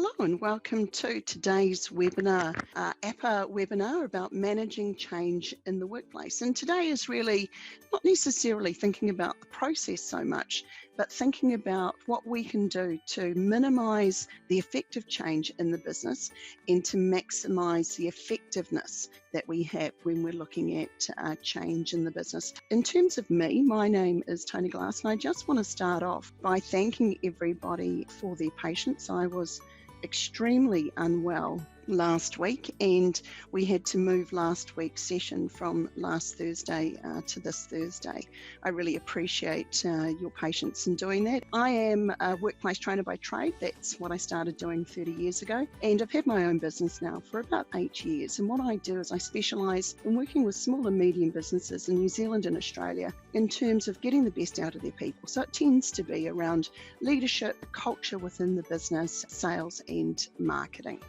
Hello and welcome to today's webinar, APPA webinar about managing change in the workplace. And today is really not necessarily thinking about the process so much, but thinking about what we can do to minimise the effect of change in the business and to maximise the effectiveness that we have when we're looking at change in the business. In terms of me, my name is Toni and I just want to start off by thanking everybody for their patience. I was extremely unwell last week and we had to move last week's session from last Thursday to this Thursday. I really appreciate your patience in doing that. I am a workplace trainer by trade. That's what I started doing 30 years ago, and I've had my own business now for about 8 years. And what I do is I specialise in working with small and medium businesses in New Zealand and Australia in terms of getting the best out of their people. So it tends to be around leadership, culture within the business, sales and marketing.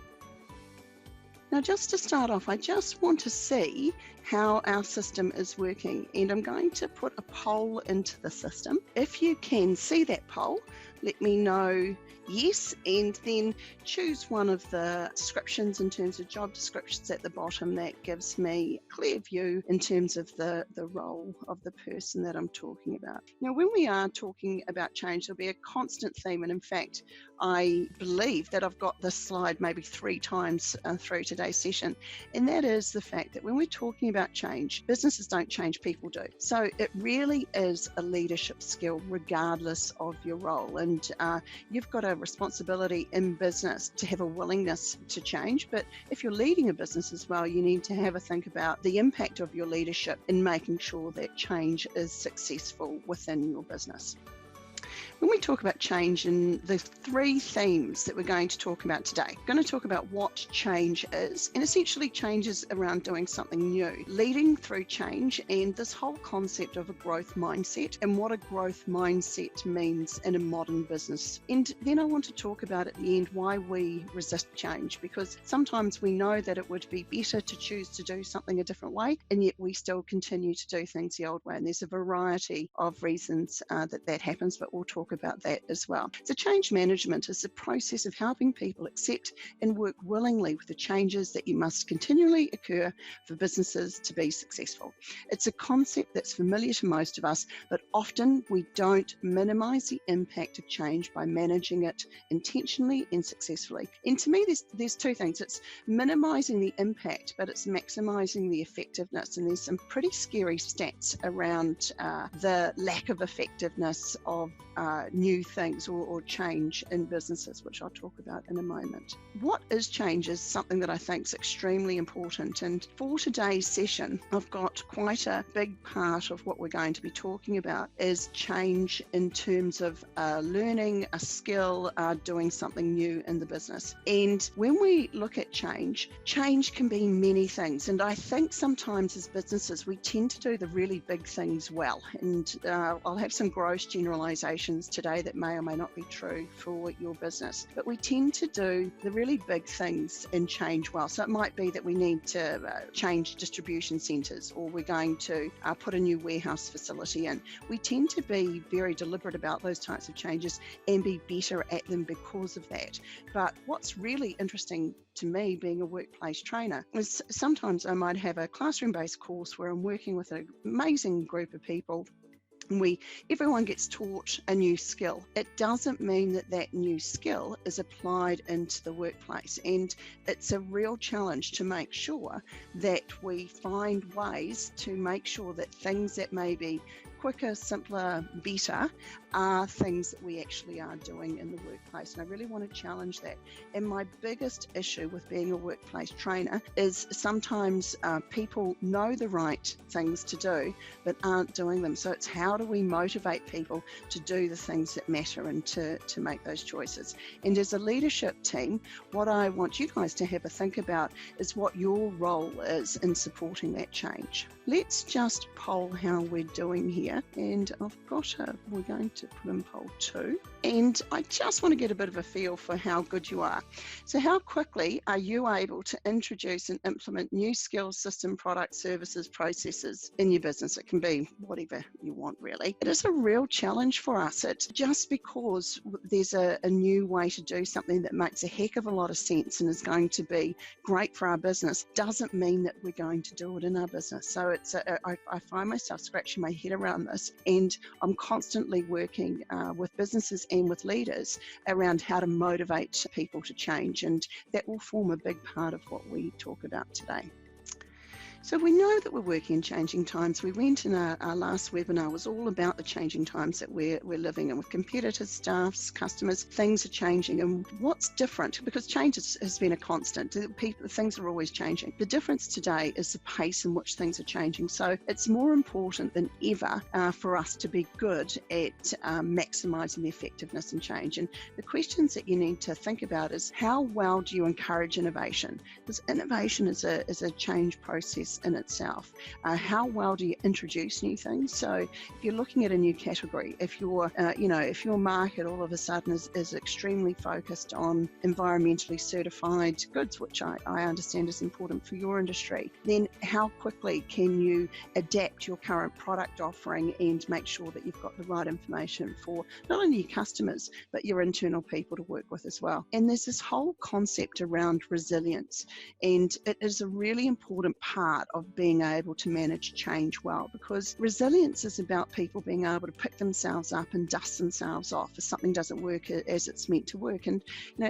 Now, just to start off, I just want to see how our system is working, and I'm going to put a poll into the system. If you can see that poll, let me know yes, and then choose one of the descriptions in terms of job descriptions at the bottom. That gives me a clear view in terms of the role of the person that I'm talking about. Now, when we are talking about change, there'll be a constant theme, and in fact, I believe that I've got this slide maybe 3 times through today's session, and that is the fact that when we're talking about change, businesses don't change, people do. So it really is a leadership skill regardless of your role, and you've got a responsibility in business to have a willingness to change. But if you're leading a business as well, you need to have a think about the impact of your leadership in making sure that change is successful within your business. When we talk about change, and the 3 themes that we're going to talk about today, we're going to talk about what change is, and essentially change is around doing something new, leading through change, and this whole concept of a growth mindset and what a growth mindset means in a modern business. And then I want to talk about at the end why we resist change, because sometimes we know that it would be better to choose to do something a different way, and yet we still continue to do things the old way. And there's a variety of reasons that happens, but we'll talk about that as well. So change management is the process of helping people accept and work willingly with the changes that you must continually occur for businesses to be successful. It's a concept that's familiar to most of us, but often we don't minimize the impact of change by managing it intentionally and successfully. And to me, there's 2 things. It's minimizing the impact, but it's maximizing the effectiveness. And there's some pretty scary stats around the lack of effectiveness of new things or change in businesses, which I'll talk about in a moment. What is change is something that I think is extremely important. And for today's session, I've got quite a big part of what we're going to be talking about is change in terms of learning a skill, doing something new in the business. And when we look at change can be many things. And I think sometimes as businesses, we tend to do the really big things well. And I'll have some gross generalizations today that may or may not be true for your business, but we tend to do the really big things in change well. So it might be that we need to change distribution centres, or we're going to put a new warehouse facility in. We tend to be very deliberate about those types of changes and be better at them because of that. But what's really interesting to me, being a workplace trainer, is sometimes I might have a classroom-based course where I'm working with an amazing group of people. Everyone gets taught a new skill. It doesn't mean that that new skill is applied into the workplace, and it's a real challenge to make sure that we find ways to make sure that things that may be quicker, simpler, better are things that we actually are doing in the workplace. And I really want to challenge that. And my biggest issue with being a workplace trainer is sometimes people know the right things to do, but aren't doing them. So it's how do we motivate people to do the things that matter and to make those choices. And as a leadership team, what I want you guys to have a think about is what your role is in supporting that change. Let's just poll how we're doing here. here, and I've got we're going to put in poll 2, and I just want to get a bit of a feel for how good you are. So how quickly are you able to introduce and implement new skills, system, product, services, processes in your business? It can be whatever you want, really. It is a real challenge for us. It's just because there's a new way to do something that makes a heck of a lot of sense and is going to be great for our business doesn't mean that we're going to do it in our business. So it's I find myself scratching my head around this, and I'm constantly working with businesses and with leaders around how to motivate people to change, and that will form a big part of what we talk about today. So we know that we're working in changing times. We went in our last webinar was all about the changing times that we're living in with competitors, staffs, customers. Things are changing, and what's different, because change has been a constant. Things are always changing. The difference today is the pace in which things are changing. So it's more important than ever for us to be good at maximising the effectiveness and change. And the questions that you need to think about is how well do you encourage innovation? Because innovation is a change process in itself. How well do you introduce new things? So if you're looking at a new category, if your if your market all of a sudden is extremely focused on environmentally certified goods, which I understand is important for your industry, then how quickly can you adapt your current product offering and make sure that you've got the right information for not only your customers but your internal people to work with as well? And there's this whole concept around resilience, and it is a really important part of being able to manage change well, because resilience is about people being able to pick themselves up and dust themselves off if something doesn't work as it's meant to work. And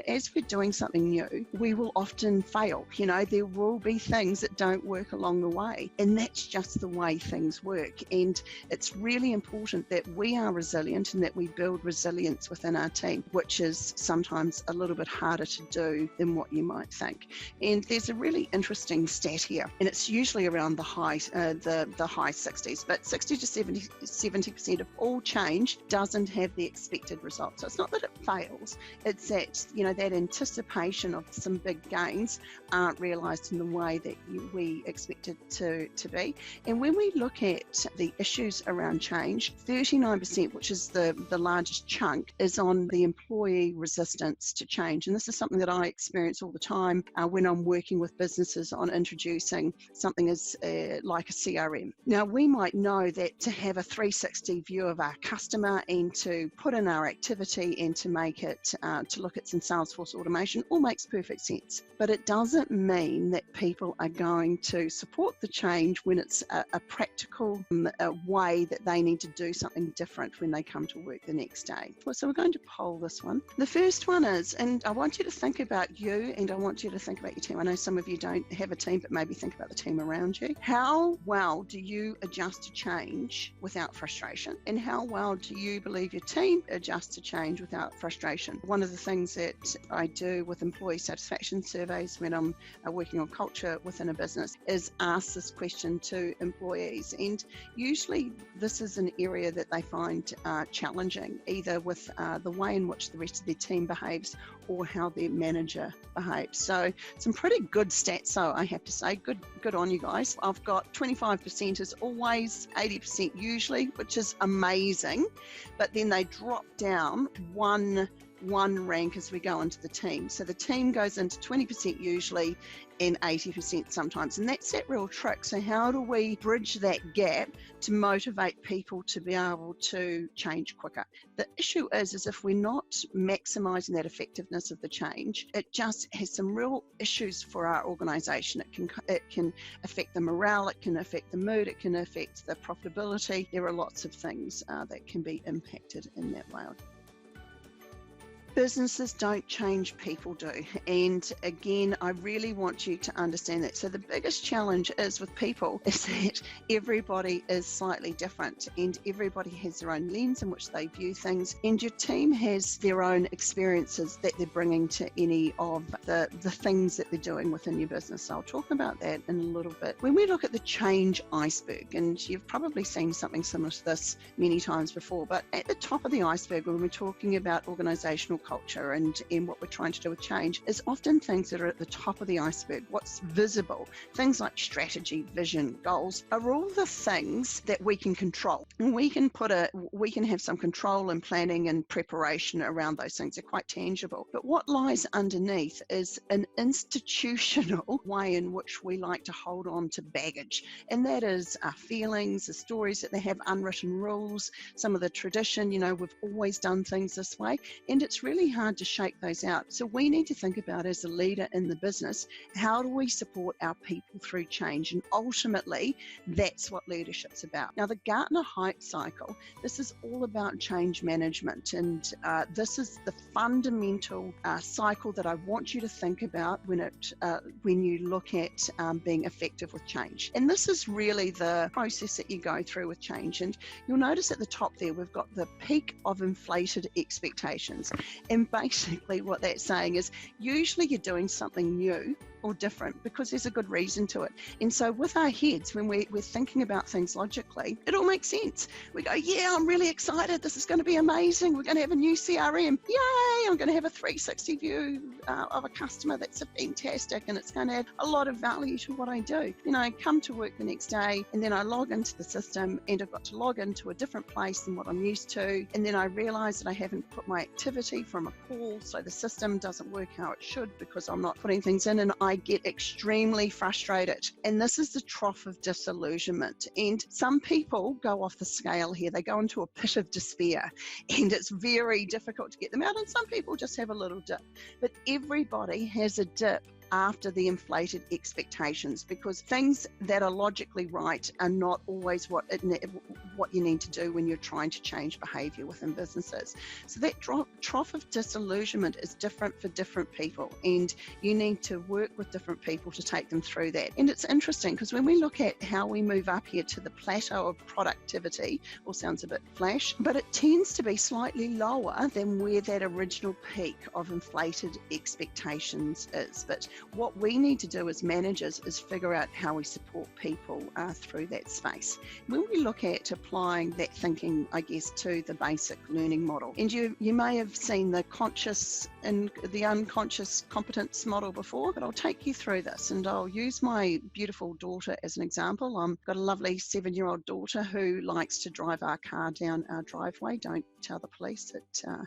as we're doing something new, we will often fail. There will be things that don't work along the way, and that's just the way things work. And it's really important that we are resilient and that we build resilience within our team, which is sometimes a little bit harder to do than what you might think. And there's a really interesting stat here, and it's usually around the high 60s, but 60 to 70% of all change doesn't have the expected result. So it's not that it fails, it's that that anticipation of some big gains aren't realised in the way that we expect it to be. And when we look at the issues around change, 39%, which is the largest chunk, is on the employee resistance to change. And this is something that I experience all the time when I'm working with businesses on introducing something as like a CRM. Now, we might know that to have a 360 view of our customer and to put in our activity and to make it, to look at some Salesforce automation, all makes perfect sense. But it doesn't mean that people are going to support the change when it's a practical way that they need to do something different when they come to work the next day. So we're going to poll this one. The first one is, and I want you to think about you and I want you to think about your team. I know some of you don't have a team, but maybe think about the team around you. How well do you adjust to change without frustration? And how well do you believe your team adjusts to change without frustration? One of the things that I do with employee satisfaction surveys when I'm working on culture within a business is ask this question to employees. And usually this is an area that they find challenging, either with the way in which the rest of their team behaves or how their manager behaves. So some pretty good stats, though, I have to say. Good on you guys. I've got 25% is always, 80% usually, which is amazing. But then they drop down one rank as we go into the team. So the team goes into 20% usually and 80% sometimes. And that's that real trick. So how do we bridge that gap to motivate people to be able to change quicker? The issue is if we're not maximising that effectiveness of the change, it just has some real issues for our organisation. It can affect the morale, it can affect the mood, it can affect the profitability. There are lots of things that can be impacted in that way. Businesses don't change, people do. And again, I really want you to understand that. So the biggest challenge is with people is that everybody is slightly different and everybody has their own lens in which they view things, and your team has their own experiences that they're bringing to any of the things that they're doing within your business. So I'll talk about that in a little bit. When we look at the change iceberg, and you've probably seen something similar to this many times before, but at the top of the iceberg, when we're talking about organizational culture and what we're trying to do with change is often things that are at the top of the iceberg, what's visible. Things like strategy, vision, goals are all the things that we can control. And we can have some control and planning and preparation around those things. They're quite tangible. But what lies underneath is an institutional way in which we like to hold on to baggage. And that is our feelings, the stories that they have, unwritten rules, some of the tradition, we've always done things this way. And it's really hard to shake those out. So we need to think about, as a leader in the business, how do we support our people through change? And ultimately, that's what leadership's about. Now, the Gartner hype cycle, this is all about change management. And this is the fundamental cycle that I want you to think about when you look at being effective with change. And this is really the process that you go through with change. And you'll notice at the top there, we've got the peak of inflated expectations. And basically what that's saying is usually you're doing something new or different because there's a good reason to it. And so with our heads, when we're thinking about things logically, it all makes sense. We go, yeah, I'm really excited. This is going to be amazing. We're going to have a new CRM. Yay! I'm going to have a 360 view of a customer. That's fantastic. And it's going to add a lot of value to what I do. Then I come to work the next day and then I log into the system and I've got to log into a different place than what I'm used to. And then I realize that I haven't put my activity from a call, so the system doesn't work how it should because I'm not putting things in, and I get extremely frustrated. And this is the trough of disillusionment. And some people go off the scale here. They go into a pit of despair and it's very difficult to get them out. And some people just have a little dip. But everybody has a dip after the inflated expectations, because things that are logically right are not always what you need to do when you're trying to change behavior within businesses. So that trough of disillusionment is different for different people, and you need to work with different people to take them through that. And it's interesting because when we look at how we move up here to the plateau of productivity, all sounds a bit flash, but it tends to be slightly lower than where that original peak of inflated expectations is. But what we need to do as managers is figure out how we support people through that space. When we look at applying that thinking, I guess, to the basic learning model, and you may have seen the conscious and the unconscious competence model before, but I'll take you through this and I'll use my beautiful daughter as an example. I've got a lovely 7-year-old daughter who likes to drive our car down our driveway. Don't tell the police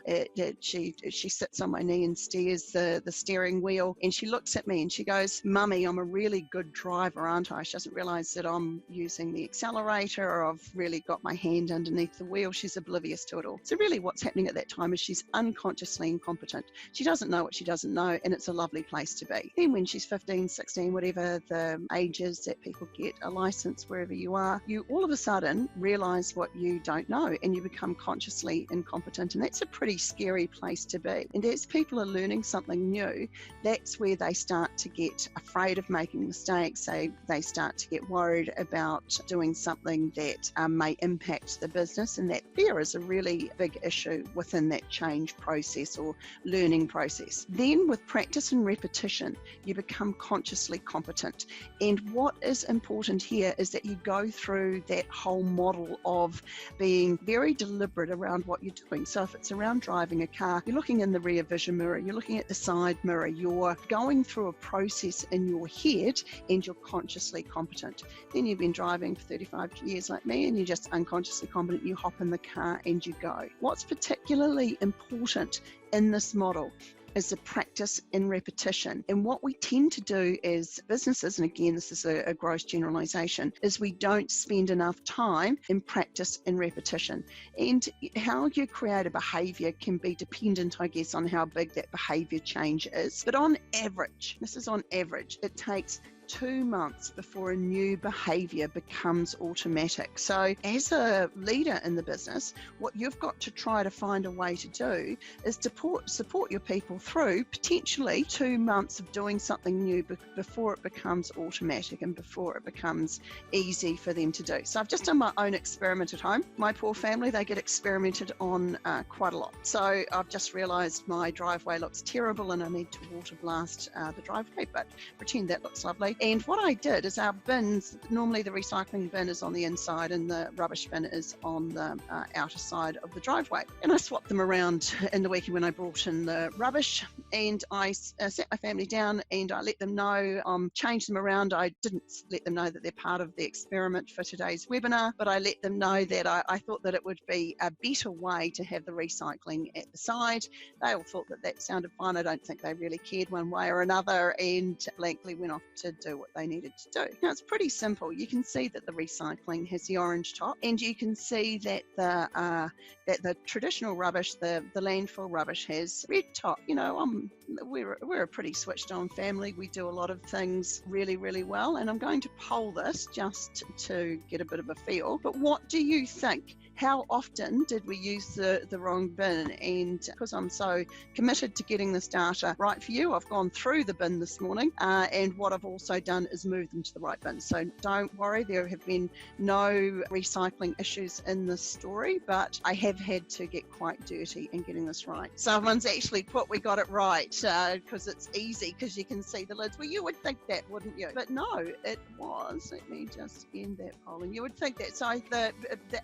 that she sits on my knee and steers the steering wheel, and she looks at me and she goes, "Mummy, I'm a really good driver, aren't I?" She doesn't realize that I'm using the accelerator or I've really got my hand underneath the wheel. She's oblivious to it all. So really what's happening at that time is she's unconsciously incompetent. She doesn't know what she doesn't know, and it's a lovely place to be. Then when she's 15, 16, whatever the age is that people get a license wherever you are, you all of a sudden realize what you don't know and you become consciously incompetent, and that's a pretty scary place to be. And as people are learning something new, that's where they start to get afraid of making mistakes. They start to get worried about doing something that may impact the business, and that fear is a really big issue within that change process or learning process. Then with practice and repetition, you become consciously competent. And what is important here is that you go through that whole model of being very deliberate around what you're doing. So if it's around driving a car, you're looking in the rear vision mirror, you're looking at the side mirror, you're going through a process in your head and you're consciously competent. Then you've been driving for 35 years like me and you're just unconsciously competent. You hop in the car and you go. What's particularly important in this model is the practice and repetition. And what we tend to do as businesses, and again, this is a gross generalization, is we don't spend enough time in practice and repetition. And how you create a behavior can be dependent, I guess, on how big that behavior change is. But on average, this is on average, it takes 2 months before a new behavior becomes automatic. So as a leader in the business, what you've got to try to find a way to do is to support your people through potentially 2 months of doing something new before it becomes automatic and before it becomes easy for them to do. So I've just done my own experiment at home. My poor family, they get experimented on quite a lot. So I've just realized my driveway looks terrible and I need to water blast the driveway, but pretend that looks lovely. driveway. And what I did is our bins, normally the recycling bin is on the inside and the rubbish bin is on the outer side of the driveway. And I swapped them around in the weekend when I brought in the rubbish, and I sat my family down and I let them know, changed them around. I didn't let them know that they're part of the experiment for today's webinar, but I let them know that I thought that it would be a better way to have the recycling at the side. They all thought that sounded fine. I don't think they really cared one way or another, and blankly went off to do what they needed to do. Now, it's pretty simple. You can see that the recycling has the orange top, and you can see that the traditional rubbish, the landfill rubbish, has red top. You know, we're a pretty switched on family. We do a lot of things really, really well, and I'm going to poll this just to get a bit of a feel. But what do you think? How often did we use the wrong bin? And because I'm so committed to getting this data right for you, I've gone through the bin this morning, and what I've also done is move them to the right bin. So don't worry, there have been no recycling issues in this story, but I have had to get quite dirty in getting this right. Someone's actually put we got it right, because it's easy, because you can see the lids. Well, you would think that, wouldn't you? But no, it was. Let me just end that polling. You would think that. So the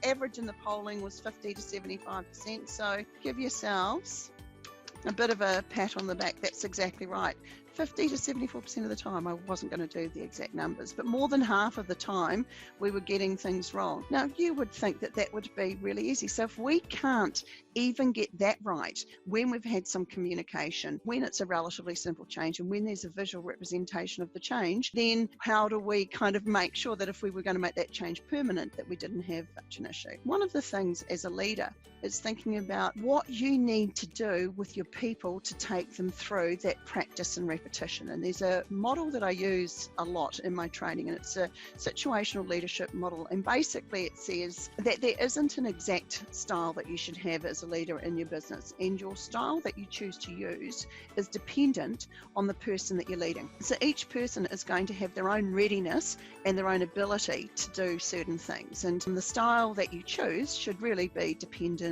average in the polling was 50 to 75%. So give yourselves a bit of a pat on the back. That's exactly right. 50 to 74% of the time, I wasn't going to do the exact numbers, but more than half of the time we were getting things wrong. Now, you would think that that would be really easy. So if we can't even get that right when we've had some communication, when it's a relatively simple change, and when there's a visual representation of the change, then how do we kind of make sure that if we were going to make that change permanent, that we didn't have such an issue? One of the things as a leader is thinking about what you need to do with your people to take them through that practice and repetition. And there's a model that I use a lot in my training, and it's a situational leadership model. And basically it says that there isn't an exact style that you should have as a leader in your business, and your style that you choose to use is dependent on the person that you're leading. So each person is going to have their own readiness and their own ability to do certain things, and the style that you choose should really be dependent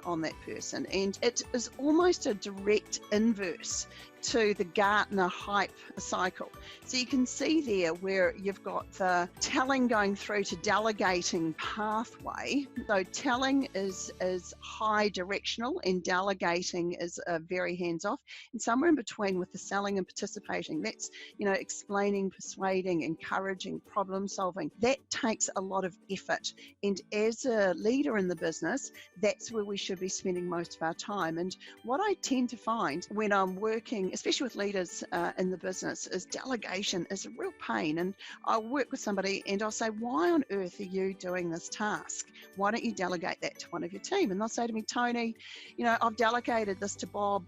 on that person. And it is almost a direct inverse to the Gartner hype cycle. So you can see there where you've got the telling going through to delegating pathway. So telling is high directional, and delegating is very hands-off, and somewhere in between with the selling and participating. That's, you know, explaining, persuading, encouraging, problem solving. That takes a lot of effort, and as a leader in the business, that's where we should be spending most of our time. And what I tend to find when I'm working, especially with leaders in the business, is delegation is a real pain. And I'll work with somebody and I'll say, why on earth are you doing this task? Why don't you delegate that to one of your team? And they'll say to me, Toni, you know, I've delegated this to Bob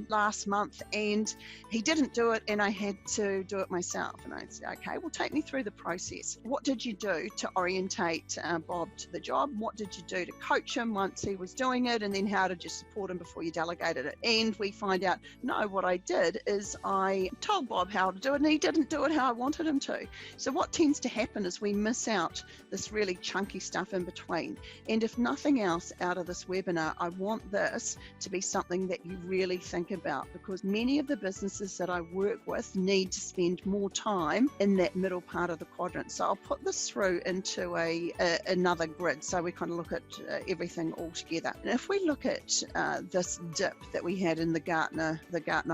last month and he didn't do it and I had to do it myself. And I say, okay, well, take me through the process. What did you do to orientate Bob to the job? What did you do to coach him once he was doing it? And then how did you support him before you delegated it? And we find out, no, what I did is I told Bob how to do it and he didn't do it how I wanted him to. So what tends to happen is we miss out this really chunky stuff in between. And if nothing else out of this webinar, I want this to be something that you really think about, because many of the businesses that I work with need to spend more time in that middle part of the quadrant. So I'll put this through into another grid so we kind of look at everything all together. And if we look at this dip that we had in the Gartner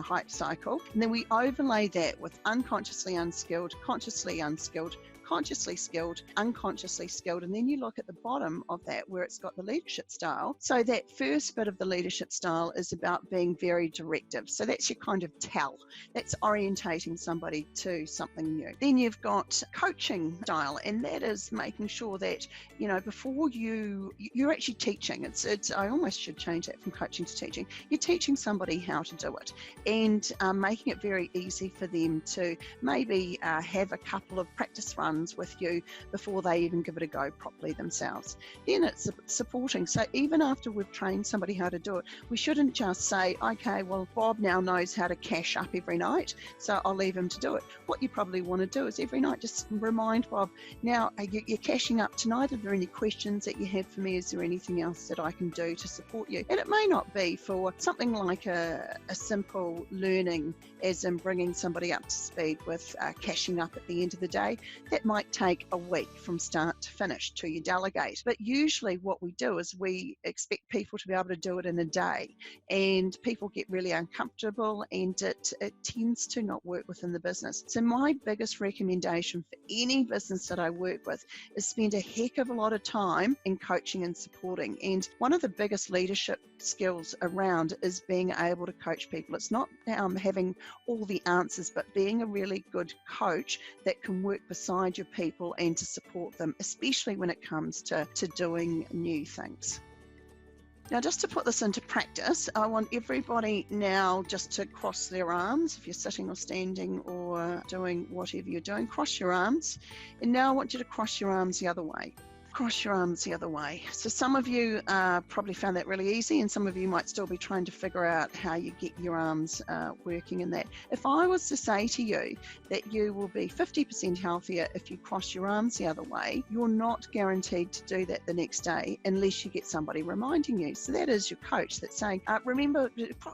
hype cycle, and then we overlay that with unconsciously unskilled, consciously unskilled, consciously skilled, unconsciously skilled, and then you look at the bottom of that where it's got the leadership style. So that first bit of the leadership style is about being very directive. So that's your kind of tell. That's orientating somebody to something new. Then you've got coaching style, and that is making sure that, you know, before you're actually teaching. It's I almost should change that from coaching to teaching. You're teaching somebody how to do it, and making it very easy for them to maybe have a couple of practice runs sessions with you before they even give it a go properly themselves. Then it's supporting. So even after we've trained somebody how to do it, we shouldn't just say, okay, well, Bob now knows how to cash up every night, so I'll leave him to do it. What you probably want to do is every night just remind Bob, now you're cashing up tonight. Are there any questions that you have for me? Is there anything else that I can do to support you? And it may not be for something like a simple learning, as in bringing somebody up to speed with cashing up at the end of the day. That might take a week from start to finish till you delegate. But usually what we do is we expect people to be able to do it in a day, and people get really uncomfortable, and it tends to not work within the business. So my biggest recommendation for any business that I work with is spend a heck of a lot of time in coaching and supporting. And one of the biggest leadership skills around is being able to coach people. It's not having all the answers, but being a really good coach that can work beside your people and to support them, especially when it comes to doing new things. Now, just to put this into practice, I want everybody now just to cross their arms. If you're sitting or standing or doing whatever you're doing, cross your arms. And now I want you to cross your arms the other way. Cross your arms the other way. So some of you probably found that really easy, and some of you might still be trying to figure out how you get your arms working in that. If I was to say to you that you will be 50% healthier if you cross your arms the other way, you're not guaranteed to do that the next day unless you get somebody reminding you. So that is your coach that's saying, remember,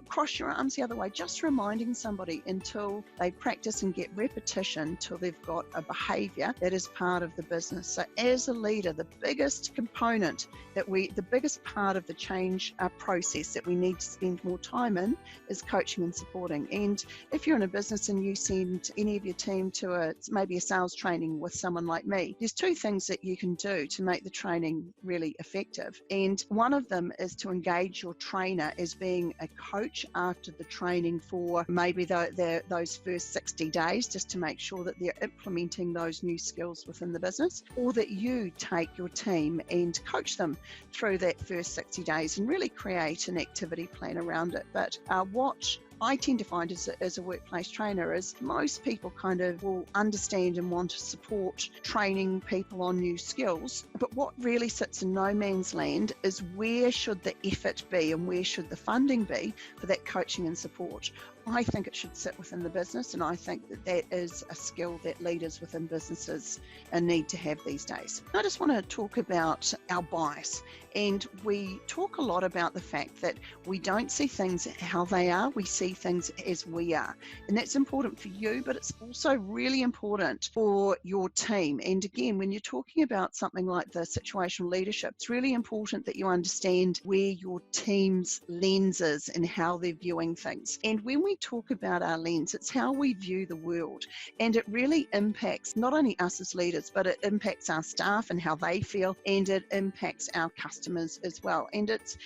cross your arms the other way, just reminding somebody until they practice and get repetition till they've got a behavior that is part of the business. So as a leader, the biggest component the biggest part of the change process that we need to spend more time in is coaching and supporting. And if you're in a business and you send any of your team to maybe a sales training with someone like me, there's two things that you can do to make the training really effective. And one of them is to engage your trainer as being a coach after the training for maybe those first 60 days, just to make sure that they're implementing those new skills within the business, or that you take your team and coach them through that first 60 days and really create an activity plan around it. But what I tend to find as a workplace trainer is most people kind of will understand and want to support training people on new skills. But what really sits in no man's land is where should the effort be and where should the funding be for that coaching and support. I think it should sit within the business, and I think that is a skill that leaders within businesses need to have these days. I just want to talk about our bias, and we talk a lot about the fact that we don't see things how they are, we see things as we are, and that's important for you, but it's also really important for your team. And again, when you're talking about something like the situational leadership, it's really important that you understand where your team's lens is and how they're viewing things. And when we talk about our lens, it's how we view the world, and it really impacts not only us as leaders, but it impacts our staff and how they feel, and it impacts our customers as well. And it's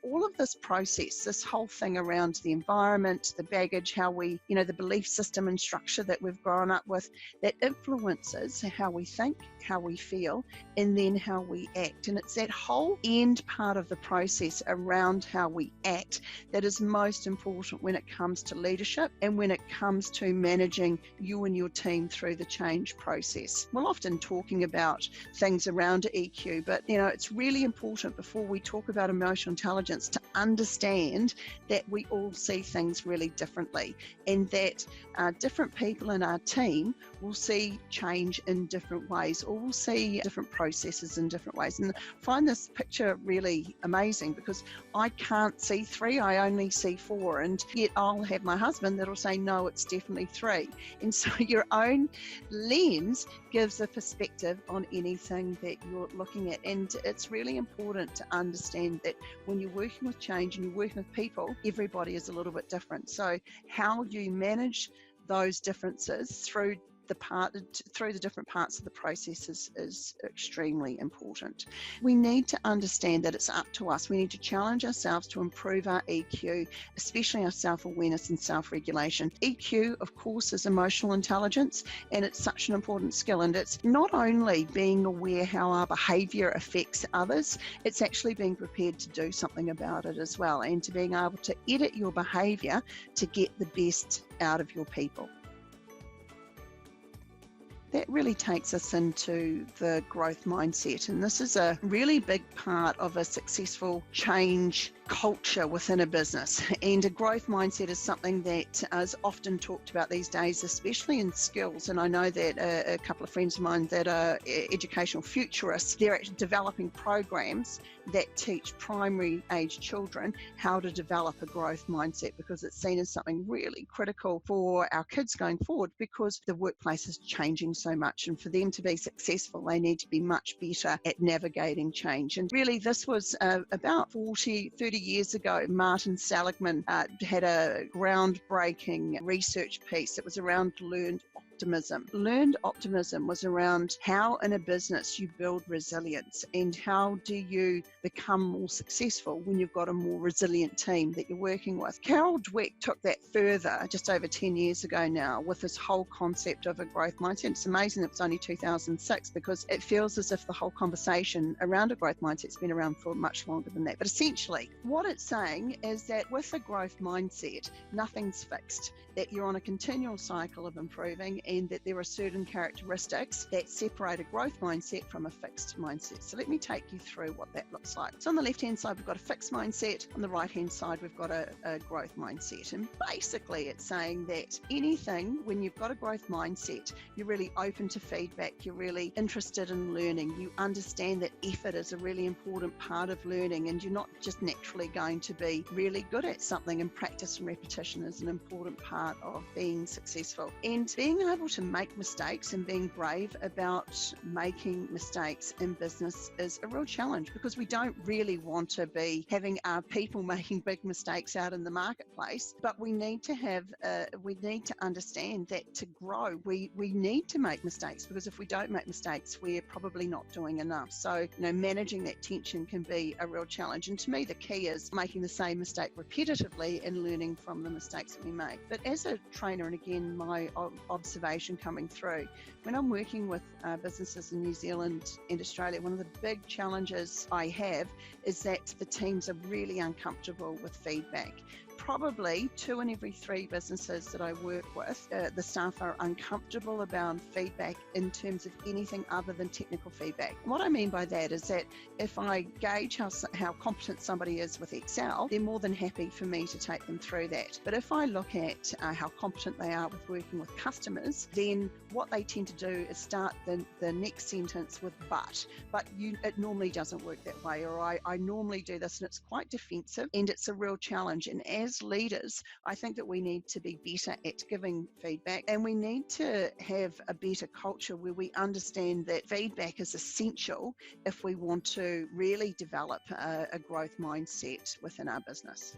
all of this process, this whole thing around the environment, the baggage, how we, the belief system and structure that we've grown up with, that influences how we think, how we feel, and then how we act. And it's that whole end part of the process around how we act that is most important when it comes to leadership and when it comes to managing you and your team through the change process. We're often talking about things around EQ, but it's really important before we talk about emotional intelligence to understand that we all see things really differently, and that different people in our team will see change in different ways, or will see different processes in different ways. And I find this picture really amazing because I can't see 3, I only see 4, and yet I'll have my husband that'll say, no, it's definitely 3. And so your own lens gives a perspective on anything that you're looking at. And it's really important to understand that when you're working with change and you're working with people, everybody is a little bit different. So how you manage those differences through the different parts of the process is extremely important. We need to understand that it's up to us. We need to challenge ourselves to improve our EQ, especially our self-awareness and self-regulation. EQ, of course, is emotional intelligence, and it's such an important skill. And it's not only being aware how our behavior affects others, it's actually being prepared to do something about it as well, and to being able to edit your behavior to get the best out of your people. that really takes us into the growth mindset. And this is a really big part of a successful change culture within a business. And a growth mindset is something that is often talked about these days, especially in skills. And I know that a couple of friends of mine that are educational futurists, they're actually developing programs that teach primary age children how to develop a growth mindset, because it's seen as something really critical for our kids going forward, because the workplace is changing so much, and for them to be successful they need to be much better at navigating change. And really this was about 30 years ago, Martin Seligman had a groundbreaking research piece that was around learned optimism. Learned optimism was around how in a business you build resilience, and how do you become more successful when you've got a more resilient team that you're working with. Carol Dweck took that further just over 10 years ago now with this whole concept of a growth mindset. It's amazing it was only 2006, because it feels as if the whole conversation around a growth mindset's been around for much longer than that. But essentially what it's saying is that with a growth mindset, nothing's fixed, that you're on a continual cycle of improving, and that there are certain characteristics that separate a growth mindset from a fixed mindset. So let me take you through what that looks like. So on the left hand side we've got a fixed mindset, on the right hand side we've got a growth mindset. And basically it's saying that anything, when you've got a growth mindset, you're really open to feedback, you're really interested in learning, you understand that effort is a really important part of learning, and you're not just naturally going to be really good at something, and practice and repetition is an important part of being successful. And being able to make mistakes and being brave about making mistakes in business is a real challenge, because we don't really want to be having our people making big mistakes out in the marketplace. But we need to understand that to grow, we need to make mistakes, because if we don't make mistakes, we're probably not doing enough. So, managing that tension can be a real challenge. And to me, the key is making the same mistake repetitively and learning from the mistakes that we make. But as a trainer, and again, my observation coming through, when I'm working with businesses in New Zealand and Australia, one of the big challenges I have is that the teams are really uncomfortable with feedback. Probably 2 in every 3 businesses that I work with, the staff are uncomfortable about feedback in terms of anything other than technical feedback. What I mean by that is that if I gauge how competent somebody is with Excel, they're more than happy for me to take them through that. But if I look at how competent they are with working with customers, then what they tend to do is start the next sentence with but it normally doesn't work that way, or I normally do this, and it's quite defensive, and it's a real challenge. And as leaders, I think that we need to be better at giving feedback, and we need to have a better culture where we understand that feedback is essential if we want to really develop a growth mindset within our business.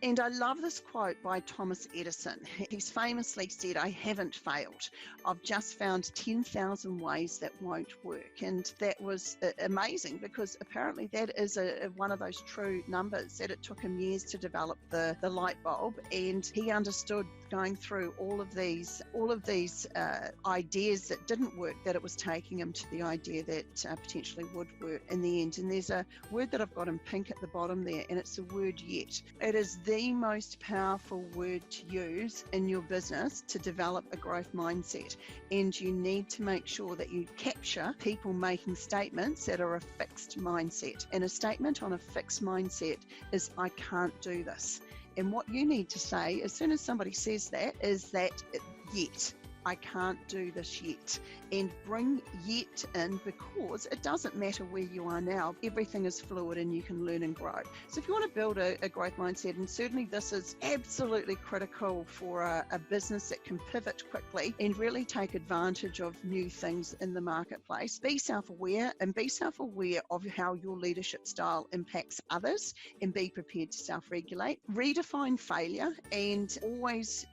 And I love this quote by Thomas Edison. He's famously said, "I haven't failed. I've just found 10,000 ways that won't work." And that was amazing, because apparently that is one of those true numbers, that it took him years to develop the light bulb. And he understood, going through all of these ideas that didn't work, that it was taking him to the idea that potentially would work in the end. And there's a word that I've got in pink at the bottom there, and it's the word yet. It is the most powerful word to use in your business to develop a growth mindset. And you need to make sure that you capture people making statements that are a fixed mindset. And a statement on a fixed mindset is, "I can't do this." And what you need to say as soon as somebody says that is that, "Yet, I can't do this yet." And bring yet in, because it doesn't matter where you are now. Everything is fluid and you can learn and grow. So if you want to build a growth mindset, and certainly this is absolutely critical for a business that can pivot quickly and really take advantage of new things in the marketplace, be self-aware, and be self-aware of how your leadership style impacts others, and be prepared to self-regulate. Redefine failure, and always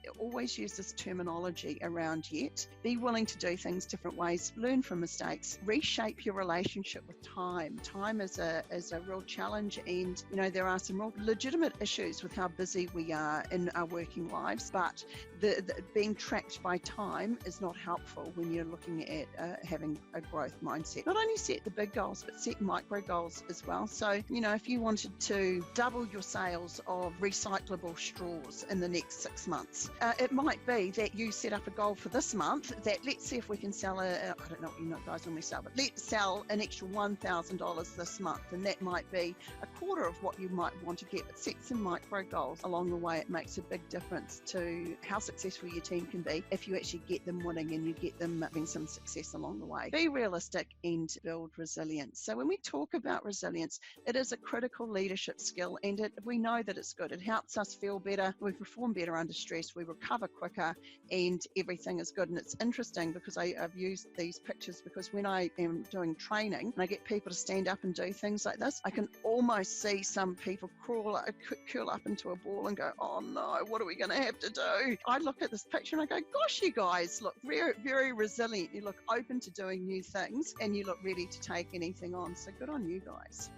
use this terminology around yet. Be willing to do things different ways, learn from mistakes, reshape your relationship with time. Time is a real challenge, and there are some real legitimate issues with how busy we are in our working lives, but the being tracked by time is not helpful when you're looking at having a growth mindset. Not only set the big goals, but set micro goals as well. So if you wanted to double your sales of recyclable straws in the next 6 months, it might be that you set up a goal for this month that let's see if we can sell I don't know what you guys normally sell, but let's sell an extra $1,000 this month. And that might be a quarter of what you might want to get, but set some micro goals along the way. It makes a big difference to how successful your team can be if you actually get them winning and you get them having some success along the way. Be realistic and build resilience. So when we talk about resilience, it is a critical leadership skill, and we know that it's good. It helps us feel better. We perform better under stress. We recover quicker, and everything is good. And it's interesting because I've used these pictures because when I am doing training and I get people to stand up and do things like this, I can almost see some people curl up into a ball and go, oh no, what are we going to have to do? I look at this picture and I go, gosh, you guys look very, very resilient. You look open to doing new things and you look ready to take anything on. So good on you guys.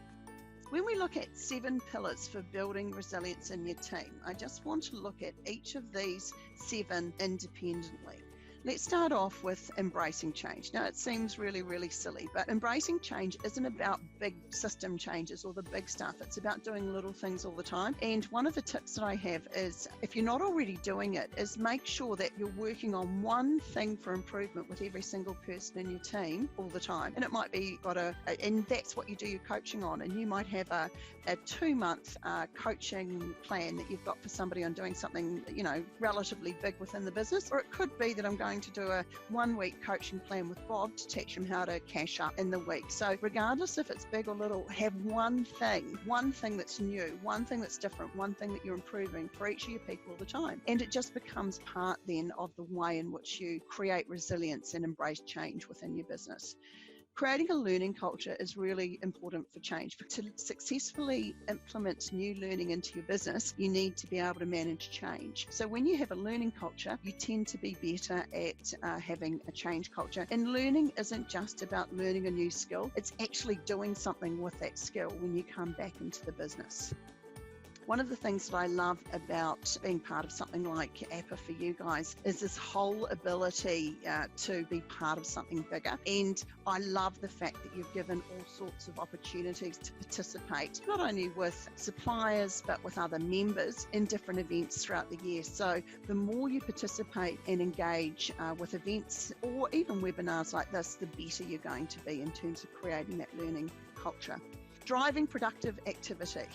When we look at 7 pillars for building resilience in your team, I just want to look at each of these 7 independently. Let's start off with embracing change. Now, it seems really, really silly, but embracing change isn't about big system changes or the big stuff. It's about doing little things all the time. And one of the tips that I have is, if you're not already doing it, is make sure that you're working on one thing for improvement with every single person in your team all the time. And it might be and that's what you do your coaching on. And you might have a 2-month coaching plan that you've got for somebody on doing something, relatively big within the business. Or it could be that I'm going to do a 1-week coaching plan with Bob to teach him how to cash up in the week. So regardless if it's big or little, have one thing that's new, one thing that's different, one thing that you're improving for each of your people all the time. And it just becomes part then of the way in which you create resilience and embrace change within your business. Creating a learning culture is really important for change. To successfully implement new learning into your business, you need to be able to manage change. So when you have a learning culture, you tend to be better at having a change culture. And learning isn't just about learning a new skill, it's actually doing something with that skill when you come back into the business. One of the things that I love about being part of something like APPA for you guys is this whole ability to be part of something bigger. And I love the fact that you've given all sorts of opportunities to participate, not only with suppliers, but with other members in different events throughout the year. So the more you participate and engage with events or even webinars like this, the better you're going to be in terms of creating that learning culture. Driving productive activity.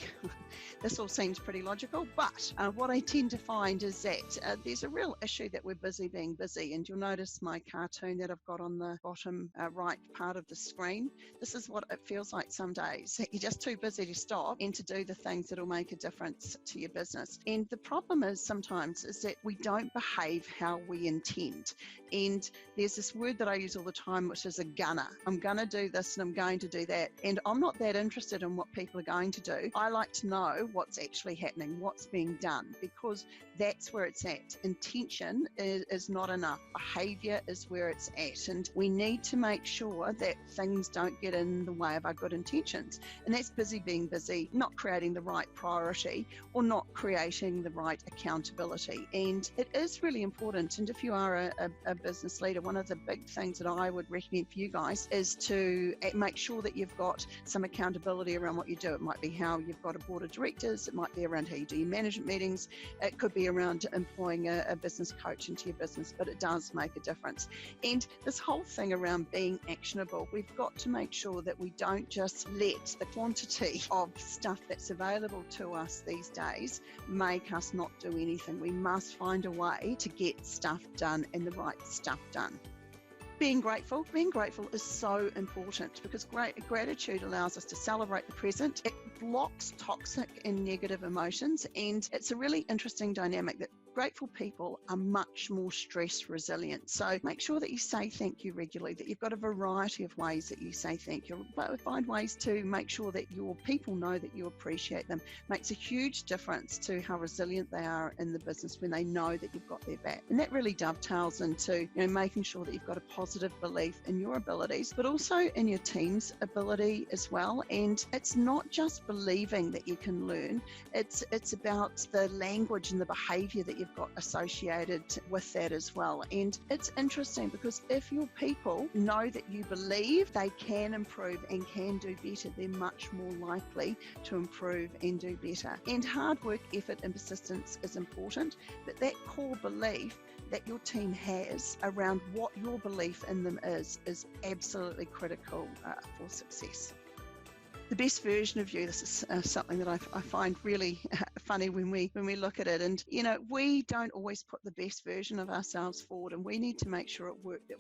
This all seems pretty logical, but what I tend to find is that there's a real issue that we're busy being busy. And you'll notice my cartoon that I've got on the bottom right part of the screen. This is what it feels like some days. You're just too busy to stop and to do the things that will make a difference to your business. And the problem is sometimes is that we don't behave how we intend. And there's this word that I use all the time, which is a gunner. I'm going to do this and I'm going to do that. And I'm not that interested in what people are going to do. I like to know what's actually happening, what's being done, because that's where it's at. Intention is not enough. Behavior is where it's at. And we need to make sure that things don't get in the way of our good intentions. And that's busy being busy, not creating the right priority or not creating the right accountability. And it is really important. And if you are a business leader, one of the big things that I would recommend for you guys is to make sure that you've got some accountability around what you do. It might be how you've got a board of directors. It might be around how you do your management meetings. It could be around employing a business coach into your business, but it does make a difference. And this whole thing around being actionable, we've got to make sure that we don't just let the quantity of stuff that's available to us these days make us not do anything. We must find a way to get stuff done and the right stuff done. Being grateful is so important because gratitude allows us to celebrate the present. It blocks toxic and negative emotions, and it's a really interesting dynamic that grateful people are much more stress resilient. So make sure that you say thank you regularly, that you've got a variety of ways that you say thank you. But find ways to make sure that your people know that you appreciate them. Makes a huge difference to how resilient they are in the business when they know that you've got their back. And that really dovetails into making sure that you've got a positive belief in your abilities, but also in your team's ability as well. And it's not just believing that you can learn, it's about the language and the behavior that you've got associated with that as well. And it's interesting because if your people know that you believe they can improve and can do better, they're much more likely to improve and do better. And hard work, effort, and persistence is important, but that core belief that your team has around what your belief in them is absolutely critical for success. The best version of you, this is something that I find really funny when we look at it. And, you know, we don't always put the best version of ourselves forward, and we need to make sure at work that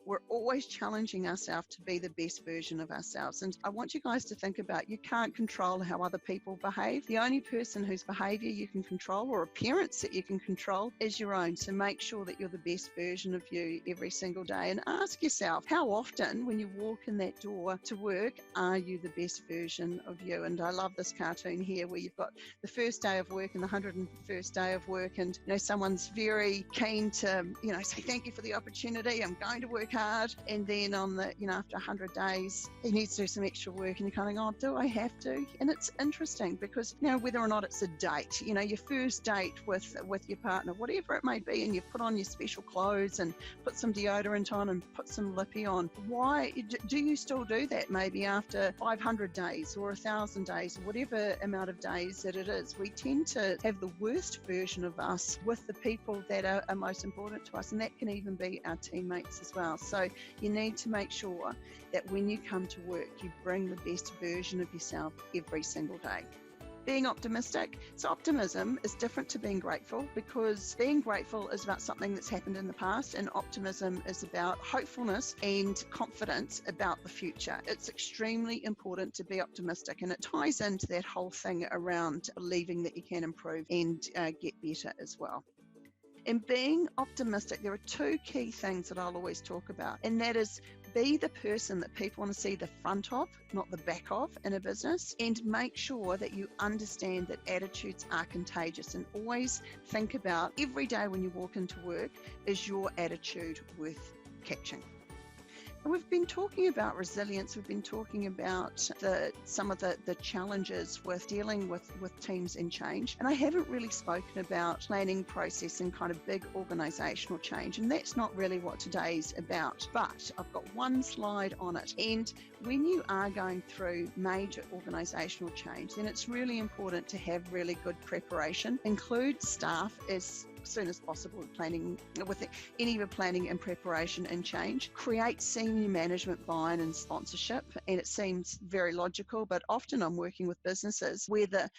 we're always challenging ourselves to be the best version of ourselves. And I want you guys to think about, you can't control how other people behave. The only person whose behavior you can control, or appearance that you can control, is your own. So make sure that you're the best version of you every single day, and ask yourself, how often when you walk in that door to work are you the best version of you? And I love this cartoon here where you've got the first day of work and the 101st day of work, and you know, someone's very keen to, you know, say thank you for the opportunity, I'm going to work hard, and then on the, you know, after 100 days he needs to do some extra work, and you're kind of, oh, do I have to? And it's interesting because, you know, whether or not it's a date, you know, your first date with your partner, whatever it may be, and you put on your special clothes and put some deodorant on and put some lippy on, why do you still do that maybe after 500 days or 1,000 days or whatever amount of days that it is? We tend to have the worst version of us with the people that are most important to us, and that can even be our teammates as well. So you need to make sure that when you come to work, you bring the best version of yourself every single day. Being optimistic. So optimism is different to being grateful, because being grateful is about something that's happened in the past, and optimism is about hopefulness and confidence about the future. It's extremely important to be optimistic, and it ties into that whole thing around believing that you can improve and get better as well. In being optimistic, there are two key things that I'll always talk about, and that is, be the person that people want to see the front of, not the back of, in a business, and make sure that you understand that attitudes are contagious, and always think about every day when you walk into work, is your attitude worth catching? We've been talking about resilience. We've been talking about some of the challenges with dealing with teams in change. And I haven't really spoken about planning, process, and kind of big organisational change. And that's not really what today's about. But I've got one slide on it. And when you are going through major organisational change, then it's really important to have really good preparation. Include staff as soon as possible planning with any of your planning and preparation and change. Create senior management buy-in and sponsorship, and it seems very logical, but often I'm working with businesses where the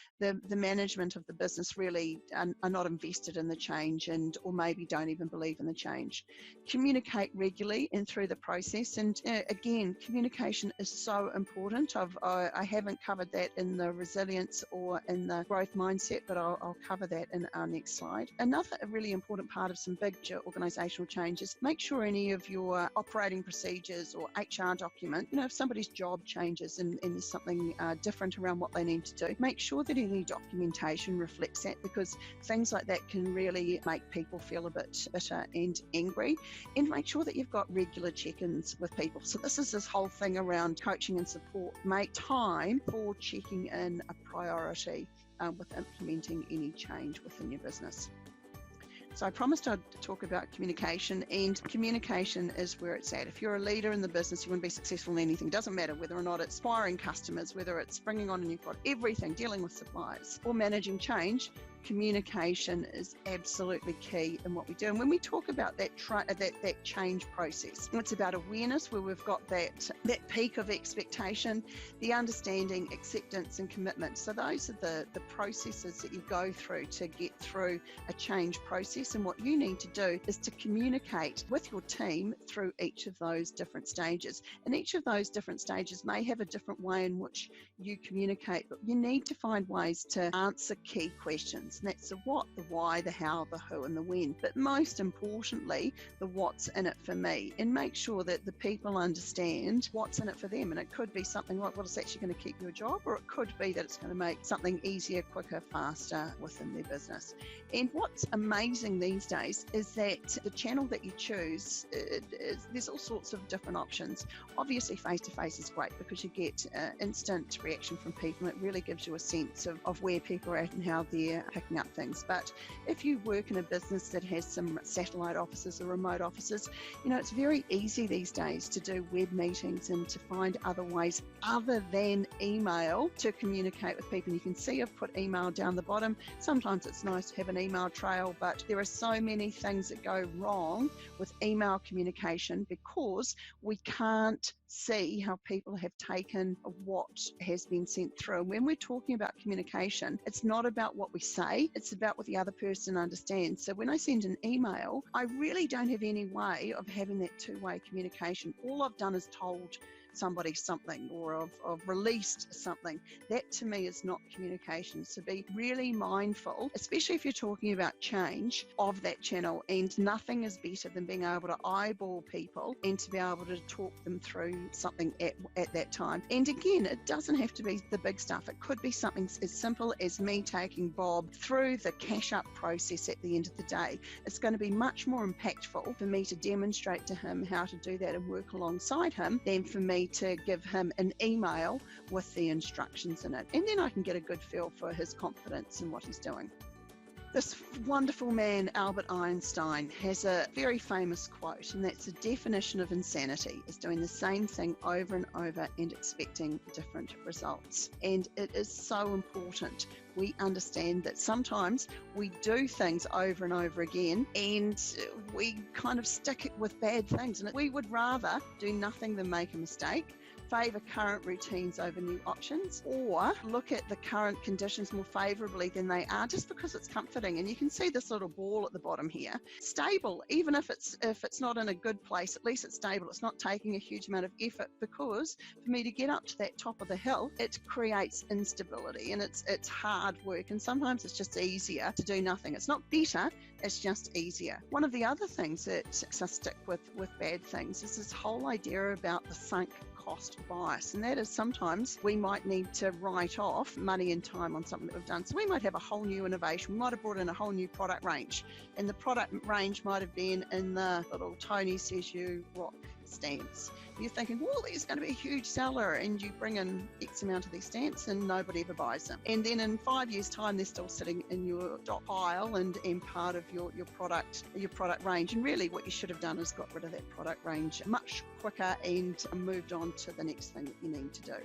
management of the business really are not invested in the change, and or maybe don't even believe in the change. Communicate regularly and through the process, and again, communication is so important. I haven't covered that in the resilience or in the growth mindset, but I'll cover that in our next slide. Another really important part of some big organisational changes, make sure any of your operating procedures or HR document, you know, if somebody's job changes and there's something different around what they need to do, make sure that any documentation reflects that, because things like that can really make people feel a bit bitter and angry. And make sure that you've got regular check-ins with people. So this whole thing around coaching and support. Make time for checking in a priority with implementing any change within your business. So I promised I'd talk about communication, and communication is where it's at. If you're a leader in the business, you want to be successful in anything. It doesn't matter whether or not it's acquiring customers, whether it's bringing on a new product, everything, dealing with suppliers or managing change. Communication is absolutely key in what we do. And when we talk about that change process, it's about awareness, where we've got that peak of expectation, the understanding, acceptance, and commitment. So those are the processes that you go through to get through a change process. And what you need to do is to communicate with your team through each of those different stages. And each of those different stages may have a different way in which you communicate, but you need to find ways to answer key questions. And that's the what, the why, the how, the who, and the when. But most importantly, the what's in it for me, and make sure that the people understand what's in it for them. And it could be something like, well, it's actually going to keep you a job, or it could be that it's going to make something easier, quicker, faster within their business. And what's amazing these days is that the channel that you choose, there's all sorts of different options. Obviously, face-to-face is great because you get instant reaction from people. It really gives you a sense of where people are at and how they're picking up things. But if you work in a business that has some satellite offices or remote offices, it's very easy these days to do web meetings and to find other ways other than email to communicate with people. You can see I've put email down the bottom. Sometimes it's nice to have an email trail, but there are so many things that go wrong with email communication because we can't see how people have taken what has been sent through. And when we're talking about communication, it's not about what we say, it's about what the other person understands. So when I send an email, I really don't have any way of having that two-way communication. All I've done is told somebody something, or I've released something. That to me is not communication. So be really mindful, especially if you're talking about change, of that channel. And nothing is better than being able to eyeball people and to be able to talk them through something at that time. And again, it doesn't have to be the big stuff. It could be something as simple as me taking Bob through the cash up process at the end of the day. It's going to be much more impactful for me to demonstrate to him how to do that and work alongside him than for me to give him an email with the instructions in it. And then I can get a good feel for his confidence in what he's doing. This wonderful man, Albert Einstein, has a very famous quote, and that's: the definition of insanity is doing the same thing over and over and expecting different results. And it is so important we understand that sometimes we do things over and over again and we kind of stick with bad things. And we would rather do nothing than make a mistake, favour current routines over new options, or look at the current conditions more favourably than they are just because it's comforting. And you can see this little ball at the bottom here, stable. Even if it's not in a good place, at least it's stable. It's not taking a huge amount of effort, because for me to get up to that top of the hill, it creates instability and it's hard work. And sometimes it's just easier to do nothing. It's not better, it's just easier. One of the other things that I stick with bad things is this whole idea about the sunk cost bias, and that is sometimes we might need to write off money and time on something that we've done. So we might have a whole new innovation, we might have brought in a whole new product range, and the product range might have been in the little Toni says you rock stamps. You're thinking, well, there's going to be a huge seller, and you bring in X amount of these stamps and nobody ever buys them. And then in 5 years' time, they're still sitting in your dot pile and part of your product range. And really what you should have done is got rid of that product range much quicker and moved on to the next thing that you need to do.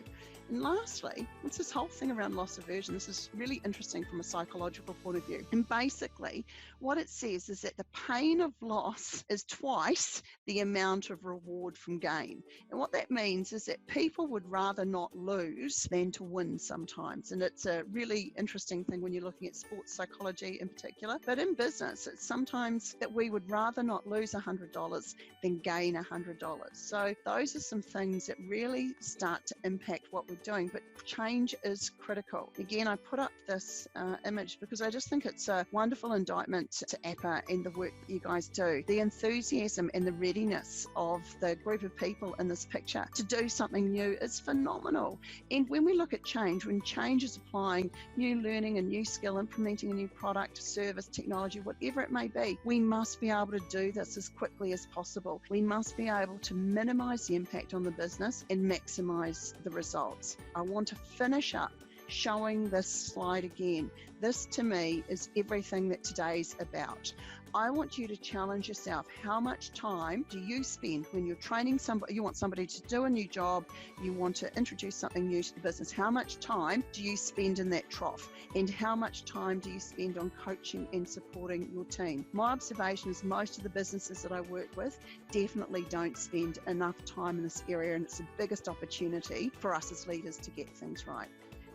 And lastly, it's this whole thing around loss aversion. This is really interesting from a psychological point of view. And basically, what it says is that the pain of loss is twice the amount of reward from gain. And what that means is that people would rather not lose than to win sometimes. And it's a really interesting thing when you're looking at sports psychology in particular. But in business, it's sometimes that we would rather not lose $100 than gain $100. So those are some things that really start to impact what we're doing. But change is critical. Again, I put up this image because I just think it's a wonderful indictment to APPA and the work that you guys do. The enthusiasm and the readiness of the group of people in this picture to do something new is phenomenal. And when we look at change, when change is applying new learning, a new skill, implementing a new product, service, technology, whatever it may be, we must be able to do this as quickly as possible. We must be able to minimize the impact on the business and maximize the results. I want to finish up showing this slide again. This to me is everything that today's about. I want you to challenge yourself. How much time do you spend when you're training somebody? You want somebody to do a new job, you want to introduce something new to the business. How much time do you spend in that trough? And how much time do you spend on coaching and supporting your team? My observation is most of the businesses that I work with definitely don't spend enough time in this area, and it's the biggest opportunity for us as leaders to get things right.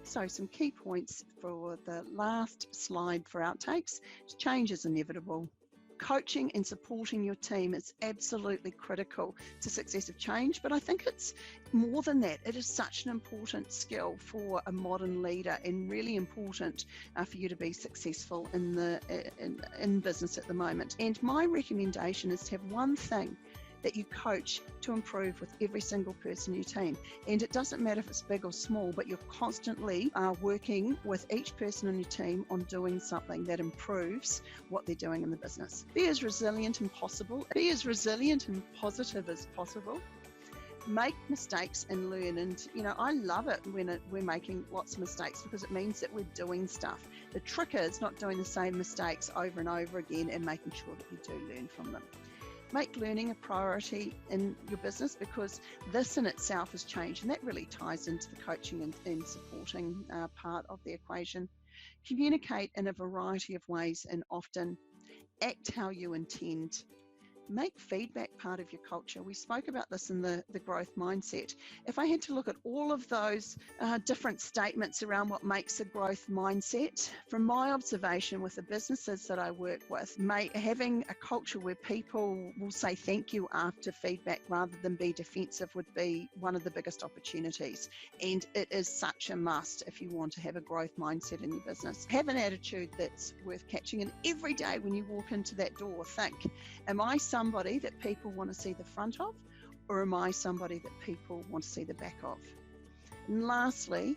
So some key points for the last slide for outtakes. Change is inevitable. Coaching and supporting your team is absolutely critical to success of change, but I think it's more than that. It is such an important skill for a modern leader, and really important for you to be successful in business at the moment. And my recommendation is to have one thing that you coach to improve with every single person in your team. And it doesn't matter if it's big or small, but you're constantly working with each person in your team on doing something that improves what they're doing in the business. Be as resilient and possible. Be as resilient and positive as possible. Make mistakes and learn. And, I love it when we're making lots of mistakes, because it means that we're doing stuff. The trick is not doing the same mistakes over and over again and making sure that you do learn from them. Make learning a priority in your business, because this in itself has changed, and that really ties into the coaching and supporting part of the equation. Communicate in a variety of ways and often. Act how you intend. Make feedback part of your culture. We spoke about this in the growth mindset. If I had to look at all of those different statements around what makes a growth mindset, from my observation with the businesses that I work with, having a culture where people will say thank you after feedback rather than be defensive would be one of the biggest opportunities. And it is such a must if you want to have a growth mindset in your business. Have an attitude that's worth catching, and every day when you walk into that door, think, am I somebody that people want to see the front of, or am I somebody that people want to see the back of? And lastly,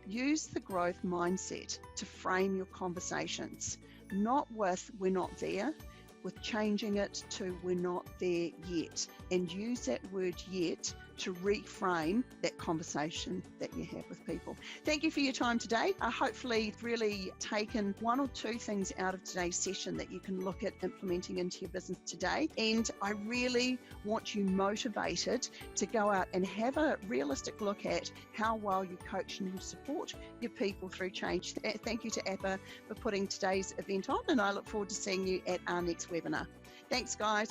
use the growth mindset to frame your conversations, not with we're not there, with changing it to we're not there yet, and use that word yet to reframe that conversation that you have with people. Thank you for your time today. Hopefully you've really taken one or two things out of today's session that you can look at implementing into your business today. And I really want you motivated to go out and have a realistic look at how well you coach and you support your people through change. Thank you to APPA for putting today's event on, and I look forward to seeing you at our next webinar. Thanks, guys.